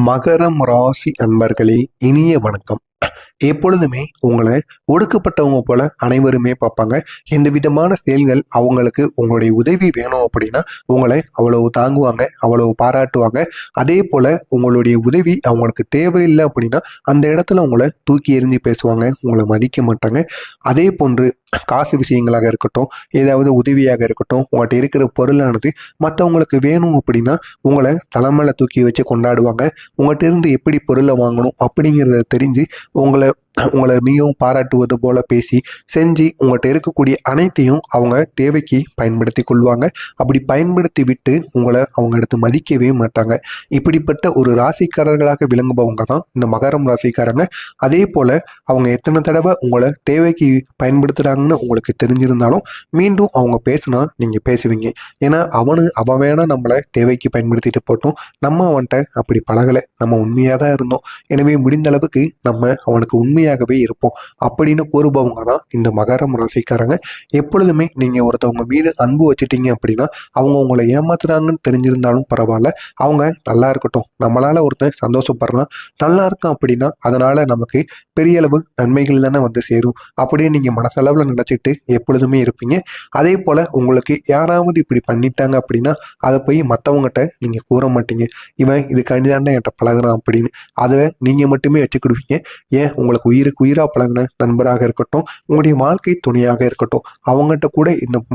மகரம் ராசி அன்பர்களே, இனிய வணக்கம். எப்பொழுதுமே உங்களை ஒடுக்கப்பட்டவங்க போல அனைவருமே பார்ப்பாங்க. எந்த விதமான செயல்கள் அவங்களுக்கு உங்களுடைய உதவி வேணும் அப்படின்னா உங்களை அவ்வளவு தாங்குவாங்க, அவ்வளவு பாராட்டுவாங்க. அதே போல உங்களுடைய உதவி அவங்களுக்கு தேவையில்லை அப்படின்னா அந்த இடத்துல உங்களை தூக்கி எறிஞ்சு பேசுவாங்க, உங்களை மதிக்க மாட்டாங்க. அதே போன்று காசு விஷயங்களாக இருக்கட்டும், ஏதாவது உதவியாக இருக்கட்டும், உங்கள்கிட்ட இருக்கிற பொருளானது மற்றவங்களுக்கு வேணும் அப்படின்னா உங்களை தலைமையில தூக்கி வச்சு கொண்டாடுவாங்க. உங்கள்கிட்ட இருந்து எப்படி பொருளை வாங்கணும் அப்படிங்கிறத தெரிஞ்சு உங்களை உங்களை மிகவும் பாராட்டுவது போல பேசி செஞ்சு உங்கள்கிட்ட இருக்கக்கூடிய அனைத்தையும் அவங்க தேவைக்கு பயன்படுத்தி கொள்வாங்க. அப்படி பயன்படுத்தி விட்டு உங்களை அவங்க எடுத்து மதிக்கவே மாட்டாங்க. இப்படிப்பட்ட ஒரு ராசிக்காரர்களாக விளங்குபவங்க தான் இந்த மகரம் ராசிக்காரங்க. அதே போல் அவங்க எத்தனை தடவை உங்களை தேவைக்கு பயன்படுத்துகிறாங்கன்னு உங்களுக்கு தெரிஞ்சிருந்தாலும் மீண்டும் அவங்க பேசுனா நீங்கள் பேசுவீங்க. ஏன்னா அவன் வேணால் நம்மளை தேவைக்கு பயன்படுத்திட்டு போட்டோம், நம்ம அவன்கிட்ட அப்படி பழகலை, நம்ம உண்மையாக தான் இருந்தோம், எனவே முடிந்த அளவுக்கு நம்ம அவனுக்கு உண்மையாகவே இருப்போம் அப்படின்னு கூறுபவங்க தான் இந்த மகரம் ராசிக்காரங்க. எப்பொழுதுமே நீங்கள் ஒருத்தவங்க மீது அன்பு வச்சுட்டீங்க அப்படின்னா அவங்க உங்களை ஏமாத்துறாங்கன்னு தெரிஞ்சிருந்தாலும் பரவாயில்ல, அவங்க நல்லா இருக்கட்டும், நம்மளால ஒருத்தன் சந்தோஷப்படுறான், நல்லா இருக்கான் அப்படின்னா அதனால நமக்கு பெரிய அளவு நன்மைகள் தானே வந்து சேரும் அப்படின்னு நீங்கள் மனசளவில் நினச்சிட்டு எப்பொழுதுமே இருப்பீங்க. அதே போல் உங்களுக்கு யாராவது இப்படி பண்ணிட்டாங்க அப்படின்னா அதை போய் மற்றவங்ககிட்ட நீங்கள் கூற மாட்டீங்க. இவன் இது கண்டிதாண்டா என்கிட்ட பழகுறான் அப்படின்னு அதை நீங்கள் மட்டுமே வச்சுக்கிடுவீங்க. ஏன் உங்களுக்கு உயிருக்கு உயிராக பழகின நண்பராக இருக்கட்டும், உங்களுடைய வாழ்க்கை துணையாக இருக்கட்டும், அவங்ககிட்ட கூட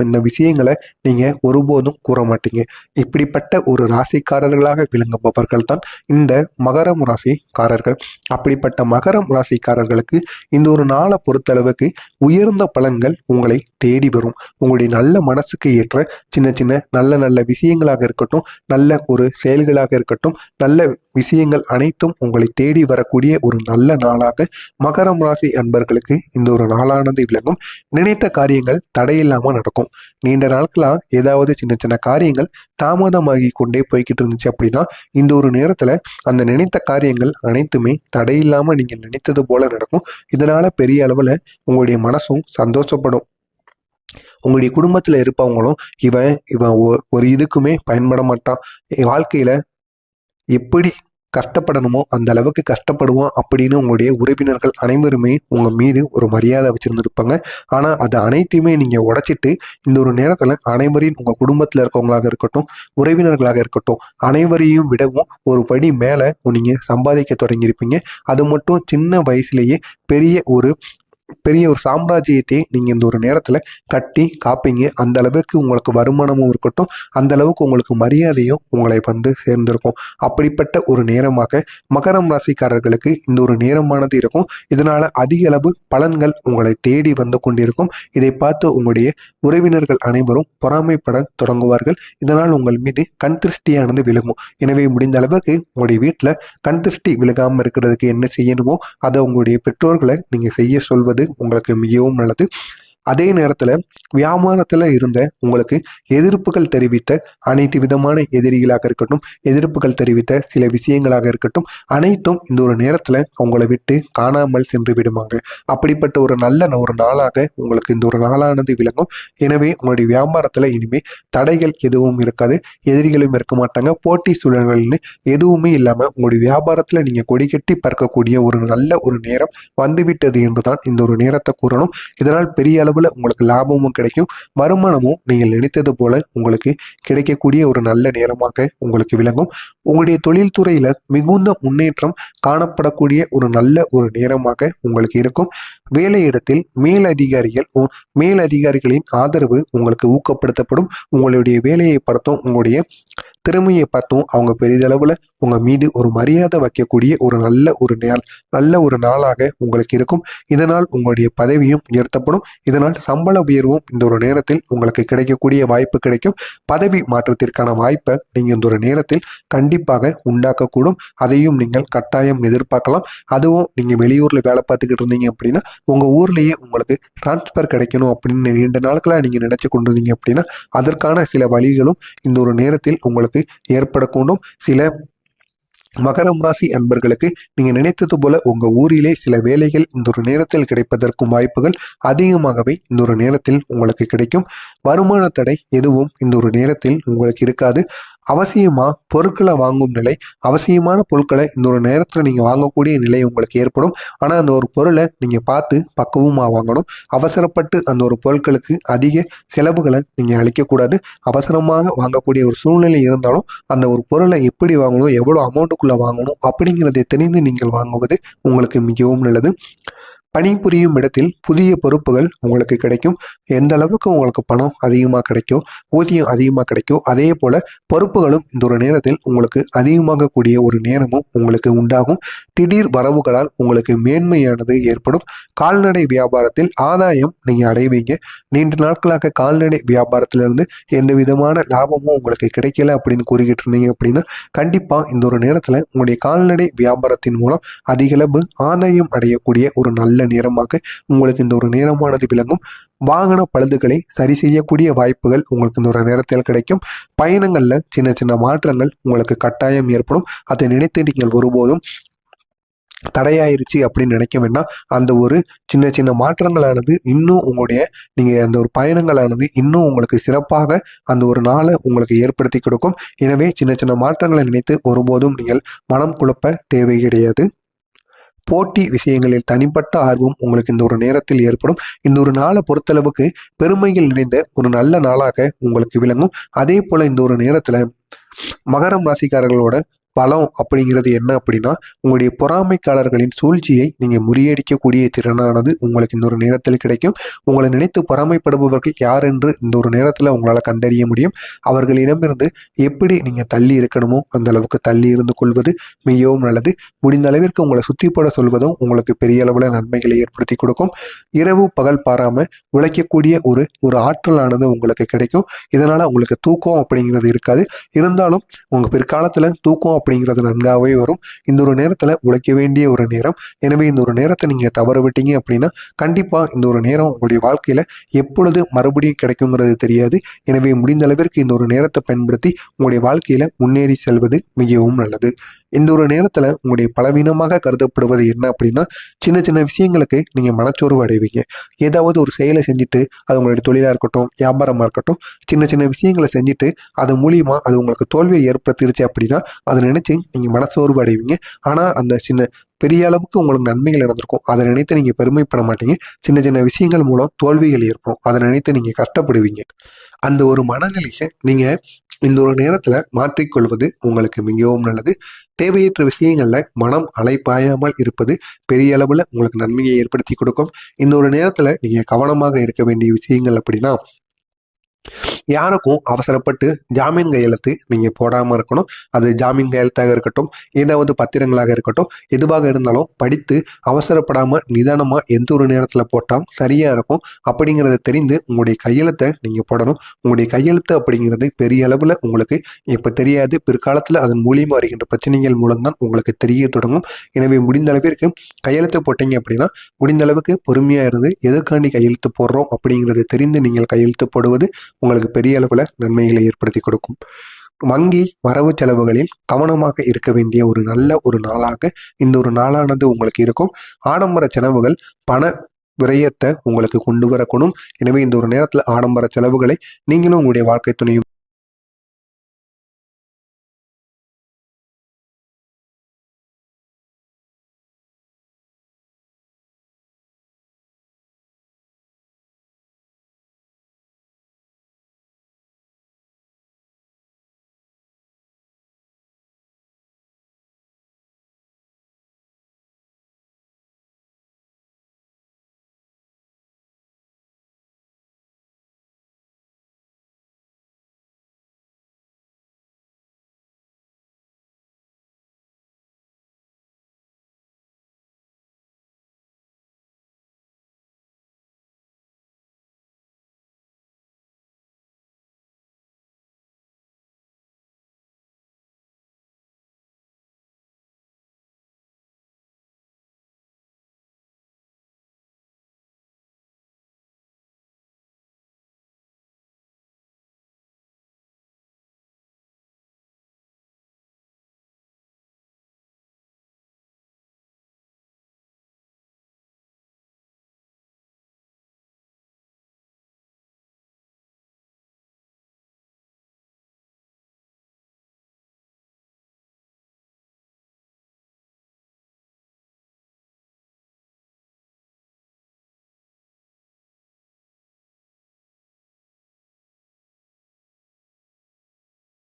இந்த விஷயங்களை நீங்கள் ஒருபோதும் கூற மாட்டீங்க. இப்படிப்பட்ட ஒரு ராசிக்காரர்களாக விளங்குபவர்கள் தான் இந்த மகரம் ராசிக்காரர்கள். அப்படிப்பட்ட மகரம் ராசிக்காரர்களுக்கு இந்த ஒரு நாளை பொறுத்தளவுக்கு உயர்ந்த பலன்கள் உங்களை தேடி வரும். உங்களுடைய நல்ல மனசுக்கு ஏற்ற சின்ன சின்ன நல்ல நல்ல விஷயங்களாக இருக்கட்டும், நல்ல ஒரு செயல்களாக இருக்கட்டும், நல்ல விஷயங்கள் அனைத்தும் உங்களை தேடி வரக்கூடிய ஒரு நல்ல நாளாக மகரம் ராசி அன்பர்களுக்கு இந்த ஒரு நாளானது விளங்கும். நினைத்த காரியங்கள் தடையில்லாமல் நடக்கும். நீண்ட நாட்களா ஏதாவது சின்ன சின்ன காரியங்கள் தாமதமாகி கொண்டே போய்கிட்டு இருந்துச்சு அப்படின்னா இந்த ஒரு நேரத்துல அந்த நினைத்த காரியங்கள் அனைத்துமே தடையில்லாம நீங்க நினைத்தது போல நடக்கும். இதனால பெரிய அளவுல உங்களுடைய மனசும் சந்தோஷப்படும். உங்களுடைய குடும்பத்துல இருப்பவங்களும் இவன் இவன் ஒரு இதுக்குமே பயன்பட மாட்டான், வாழ்க்கையில எப்படி கஷ்டப்படணுமோ அந்த அளவுக்கு கஷ்டப்படுவான் அப்படின்னு உங்களுடைய உறவினர்கள் அனைவருமே உங்க மீது ஒரு மரியாதை வச்சிருந்துருப்பாங்க. ஆனா அது அனைத்தையுமே நீங்க உடைச்சிட்டு இந்த ஒரு நேரத்துல அனைவரையும் உங்க குடும்பத்துல இருக்கவங்களாக இருக்கட்டும், உறவினர்களாக இருக்கட்டும், அனைவரையும் விடவும் ஒரு படி மேல நீங்க சம்பாதிக்க தொடங்கியிருப்பீங்க. அது மட்டும் சின்ன வயசுலேயே பெரிய ஒரு சாம்ராஜ்யத்தை நீங்க இந்த ஒரு நேரத்துல கட்டி காப்பீங்க. அந்த அளவுக்கு உங்களுக்கு வருமானமும் இருக்கட்டும், அந்த அளவுக்கு உங்களுக்கு மரியாதையும் உங்களை வந்து சேர்ந்திருக்கும். அப்படிப்பட்ட ஒரு நேரமாக மகரம் ராசிக்காரர்களுக்கு இந்த ஒரு நேரமானது இருக்கும். இதனால அதிக அளவு பலன்கள் உங்களை தேடி வந்து கொண்டிருக்கும். இதை பார்த்து உங்களுடைய உறவினர்கள் அனைவரும் பொறாமைப்பட தொடங்குவார்கள். இதனால் உங்கள் மீது கண் திருஷ்டியானது விழுகும். எனவே முடிந்த அளவுக்கு உங்களுடைய வீட்டில் கண் திருஷ்டி விழுகாமல் இருக்கிறதுக்கு என்ன செய்யணுமோ அதை உங்களுடைய பெற்றோர்களை நீங்க செய்ய சொல்வது உங்களுக்கு மிகவும் நல்லது. அதே நேரத்தில் வியாபாரத்தில் இருந்த உங்களுக்கு எதிர்ப்புகள் தெரிவித்த அனைத்து விதமான எதிரிகளாக இருக்கட்டும், எதிர்ப்புகள் தெரிவித்த சில விஷயங்களாக இருக்கட்டும், அனைத்தும் இந்த ஒரு நேரத்தில் அவங்கள விட்டு காணாமல் சென்று விடுவாங்க. அப்படிப்பட்ட ஒரு நல்ல ஒரு நாளாக உங்களுக்கு இந்த ஒரு நாளானது விளங்கும். எனவே உங்களுடைய வியாபாரத்தில் இனிமேல் தடைகள் எதுவும் இருக்காது, எதிரிகளும் இருக்க மாட்டாங்க, போட்டி சூழல்கள்னு எதுவுமே இல்லாமல் உங்களுடைய வியாபாரத்தில் நீங்கள் கொடி கட்டி பறக்கக்கூடிய ஒரு நல்ல ஒரு நேரம் வந்துவிட்டது என்றுதான் இந்த ஒரு நேரத்தை கூறணும். இதனால் பெரிய உங்களுக்கு லாபமும் கிடைக்கும், வருமானமும் நீங்கள் நினைத்தது போல உங்களுக்கு கிடைக்கக்கூடிய ஒரு நல்ல நேரமாக உங்களுக்கு விளங்கும். உங்களுடைய தொழில்துறையில மிகுந்த முன்னேற்றம் காணப்படக்கூடிய ஒரு நல்ல ஒரு நேரமாக உங்களுக்கு இருக்கும். வேலையிடத்தில் மேலதிகாரிகளின் ஆதரவு உங்களுக்கு ஊக்கப்படுத்தப்படும். உங்களுடைய வேலையை பார்த்தும் உங்களுடைய திறமையை பார்த்தும் அவங்க பெரிதளவுல உங்க மீது ஒரு மரியாதை வைக்கக்கூடிய ஒரு நல்ல ஒரு நாளாக உங்களுக்கு இருக்கும். இதனால் உங்களுடைய பதவியும் உயர்த்தப்படும். இதனால் சம்பள உயர்வும் இந்த ஒரு நேரத்தில் உங்களுக்கு கிடைக்கக்கூடிய வாய்ப்பு கிடைக்கும். பதவி மாற்றத்திற்கான வாய்ப்பை நீங்க இந்த ஒரு நேரத்தில் கண்டிப்பாக உண்டாக்கக்கூடும். அதையும் நீங்கள் கட்டாயம் எதிர்பார்க்கலாம். அதுவும் நீங்க வெளியூர்ல வேலை பார்த்துக்கிட்டு இருந்தீங்க அப்படின்னா உங்க ஊர்லயே உங்களுக்கு டிரான்ஸ்பர் கிடைக்கணும் அப்படின்னு நீண்ட நாட்களா நீங்க நினைச்சு கொண்டிருந்தீங்க அப்படின்னா அதற்கான சில வழிகளும் இந்த ஒரு நேரத்தில் உங்களுக்கு ஏற்படக்கூடும். சில மகரம் ராசி அன்பர்களுக்கு நீங்க நினைத்தது போல உங்க ஊரிலே சில வேலைகள் இந்த ஒரு நேரத்தில் கிடைப்பதற்கும் வாய்ப்புகள் அதிகமாகவே இந்த ஒரு நேரத்தில் உங்களுக்கு கிடைக்கும். வருமான தடை எதுவும் இந்த ஒரு நேரத்தில் உங்களுக்கு இருக்காது. அவசியமா பொருட்களை வாங்கும் நிலை, அவசியமான பொருட்களை இந்த ஒரு நேரத்தில் நீங்கள் வாங்கக்கூடிய நிலை உங்களுக்கு ஏற்படும். ஆனால் அந்த ஒரு பொருளை நீங்கள் பார்த்து பக்குவமாக வாங்கணும். அவசரப்பட்டு அந்த ஒரு பொருட்களுக்கு அதிக செலவுகளை நீங்கள் அளிக்கக்கூடாது. அவசரமாக வாங்கக்கூடிய ஒரு சூழ்நிலை இருந்தாலும் அந்த ஒரு பொருளை எப்படி வாங்கணும், எவ்வளோ அமௌண்ட்டுக்குள்ளே வாங்கணும் அப்படிங்கிறதை தெரிந்து நீங்கள் வாங்குவது உங்களுக்கு மிகவும் நல்லது. பணிபுரியும் இடத்தில் புதிய பொறுப்புகள் உங்களுக்கு கிடைக்கும். எந்த அளவுக்கு உங்களுக்கு பணம் அதிகமாக கிடைக்கும், ஊதியம் அதிகமாக கிடைக்கும், அதே போல் பொறுப்புகளும் இந்த ஒரு நேரத்தில் உங்களுக்கு அதிகமாகக்கூடிய ஒரு நேரமும் உங்களுக்கு உண்டாகும். திடீர் வரவுகளால் உங்களுக்கு மேன்மையானது ஏற்படும். கால்நடை வியாபாரத்தில் ஆதாயம் நீங்கள் அடைவீங்க. நீண்ட நாட்களாக கால்நடை வியாபாரத்திலிருந்து எந்த விதமான லாபமும் உங்களுக்கு கிடைக்கல அப்படின்னு கூறிக்கிட்டு இருந்தீங்க அப்படின்னா கண்டிப்பாக இந்த ஒரு நேரத்தில் உங்களுடைய கால்நடை வியாபாரத்தின் மூலம் அதிகளவு ஆதாயம் அடையக்கூடிய ஒரு நல்ல நேரமாக உங்களுக்கு இந்த ஒரு நேரமானது விளங்கும். வாகன பழுதுகளை சரி செய்யக்கூடிய வாய்ப்புகள் உங்களுக்கு இந்த ஒரு நேரத்தில் கிடைக்கும். பயணங்கள்ல சின்ன சின்ன மாற்றங்கள் உங்களுக்கு கட்டாயம் ஏற்படும். அதை நினைத்து நீங்கள் ஒருபோதும் தடையாயிருச்சு அப்படின்னு நினைக்க வேண்டாம். அந்த ஒரு சின்ன சின்ன மாற்றங்களானது இன்னும் நீங்கள் அந்த ஒரு பயணங்களானது இன்னும் உங்களுக்கு சிறப்பாக அந்த ஒரு நாளை உங்களுக்கு ஏற்படுத்தி கொடுக்கும். எனவே சின்ன சின்ன மாற்றங்களை நினைத்து ஒருபோதும் நீங்கள் மனம் குழப்ப தேவை கிடையாது. போட்டி விஷயங்களில் தனிப்பட்ட ஆர்வம் உங்களுக்கு இந்த ஒரு நேரத்தில் ஏற்படும். இந்த ஒரு நாளை பொறுத்தளவுக்கு பெருமைகள் நிறைந்த ஒரு நல்ல நாளாக உங்களுக்கு விளங்கும். அதே போல இந்த ஒரு நேரத்துல மகரம் ராசிக்காரர்களோட பலம் அப்படிங்கிறது என்ன அப்படின்னா உங்களுடைய பொறாமைக்காரர்களின் சூழ்ச்சியை நீங்கள் முறியடிக்கக்கூடிய திறனானது உங்களுக்கு இந்த ஒரு நேரத்தில் கிடைக்கும். உங்களை நினைத்து பொறாமைப்படுபவர்கள் யார் என்று இந்த ஒரு நேரத்தில் உங்களால் கண்டறிய முடியும். அவர்களிடமிருந்து எப்படி நீங்கள் தள்ளி இருக்கணுமோ அந்த அளவுக்கு தள்ளி இருந்து கொள்வது மிகவும் நல்லது. முடிந்த அளவிற்கு உங்களை சுற்றி போட சொல்வதும் உங்களுக்கு பெரிய அளவில் நன்மைகளை ஏற்படுத்தி கொடுக்கும். இரவு பகல் பாராமல் உழைக்கக்கூடிய ஒரு ஆற்றலானது உங்களுக்கு கிடைக்கும். இதனால் உங்களுக்கு தூக்கம் அப்படிங்கிறது இருக்காது. இருந்தாலும் உங்கள் பிற்காலத்தில் தூக்கம் அப்படிங்கிறது நன்காகவே வரும். இந்த ஒரு நேரத்தில் உழைக்க வேண்டிய ஒரு நேரம். எனவே இந்த ஒரு நேரத்தை நீங்கள் தவற விட்டீங்க அப்படின்னா கண்டிப்பாக இந்த ஒரு நேரம் உங்களுடைய வாழ்க்கையில் எப்பொழுது மறுபடியும் கிடைக்குங்கிறது தெரியாது. எனவே முடிந்த அளவிற்கு இந்த ஒரு நேரத்தை பயன்படுத்தி உங்களுடைய வாழ்க்கையில் முன்னேறி செல்வது மிகவும் நல்லது. இந்த ஒரு நேரத்தில் உங்களுடைய பலவீனமாக கருதப்படுவது என்ன அப்படின்னா சின்ன சின்ன விஷயங்களுக்கு நீங்கள் மனச்சோர்வு அடைவீங்க. ஏதாவது ஒரு செயலை செஞ்சுட்டு அது உங்களுடைய தொழிலாக இருக்கட்டும், வியாபாரமாக இருக்கட்டும், சின்ன சின்ன விஷயங்களை செஞ்சுட்டு அது மூலியமாக அது உங்களுக்கு தோல்வியை ஏற்படுத்திருச்சு அப்படின்னா அதை நினைச்சு நீங்கள் மனசோர்வு அடைவீங்க. ஆனால் அந்த பெரிய அளவுக்கு உங்களுக்கு நன்மைகள் நடந்திருக்கும். அதை நினைத்து நீங்கள் பெருமைப்பட மாட்டீங்க. சின்ன சின்ன விஷயங்கள் மூலம் தோல்விகள் ஏற்படும். அதை நினைத்து நீங்கள் கஷ்டப்படுவீங்க. அந்த ஒரு மனநிலையை நீங்கள் இந்த ஒரு நேரத்தில் மாற்றிக்கொள்வது உங்களுக்கு மிகவும் நல்லது. தேவையற்ற விஷயங்களில் மனம் அலைப்பாயாமல் இருப்பது பெரிய அளவில் உங்களுக்கு நன்மையை ஏற்படுத்தி கொடுக்கும். இந்த ஒரு நேரத்தில் நீங்கள் கவனமாக இருக்க வேண்டிய விஷயங்கள் அப்படின்னா யாருக்கும் அவசரப்பட்டு ஜாமீன் கையெழுத்து நீங்கள் போடாமல் இருக்கணும். அது ஜாமீன் கையெழுத்தாக இருக்கட்டும், ஏதாவது பத்திரங்களாக இருக்கட்டும், எதுவாக இருந்தாலும் படித்து அவசரப்படாமல் நிதானமாக எந்த ஒரு நேரத்தில் போட்டால் சரியாக இருக்கும் அப்படிங்கிறத தெரிந்து உங்களுடைய கையெழுத்தை நீங்கள் போடணும். உங்களுடைய கையெழுத்து அப்படிங்கிறது பெரிய அளவில் உங்களுக்கு இப்போ தெரியாது. பிற்காலத்தில் அதன் மூலியமாக வருகின்ற பிரச்சனைகள் மூலம்தான் உங்களுக்கு தெரிய தொடங்கும். எனவே முடிந்த அளவிற்கு கையெழுத்து போட்டீங்க அப்படின்னா முடிந்த அளவுக்கு பொறுமையாக இருந்து எதுக்காண்டி கையெழுத்து போடுறோம் அப்படிங்கிறத தெரிந்து நீங்கள் கையெழுத்து போடுவது உங்களுக்கு பெரிய அளவில் நன்மைகளை ஏற்படுத்தி கொடுக்கும். வங்கி வரவு செலவுகளில் கவனமாக இருக்க வேண்டிய ஒரு நல்ல ஒரு நாளாக இந்த ஒரு நாளானது உங்களுக்கு இருக்கும். ஆடம்பர செலவுகள் பண விரயத்தை உங்களுக்கு கொண்டு வரக்கூடும். எனவே இந்த ஒரு நேரத்தில் ஆடம்பர செலவுகளை நீங்களும் உங்களுடைய வாழ்க்கை துணையும்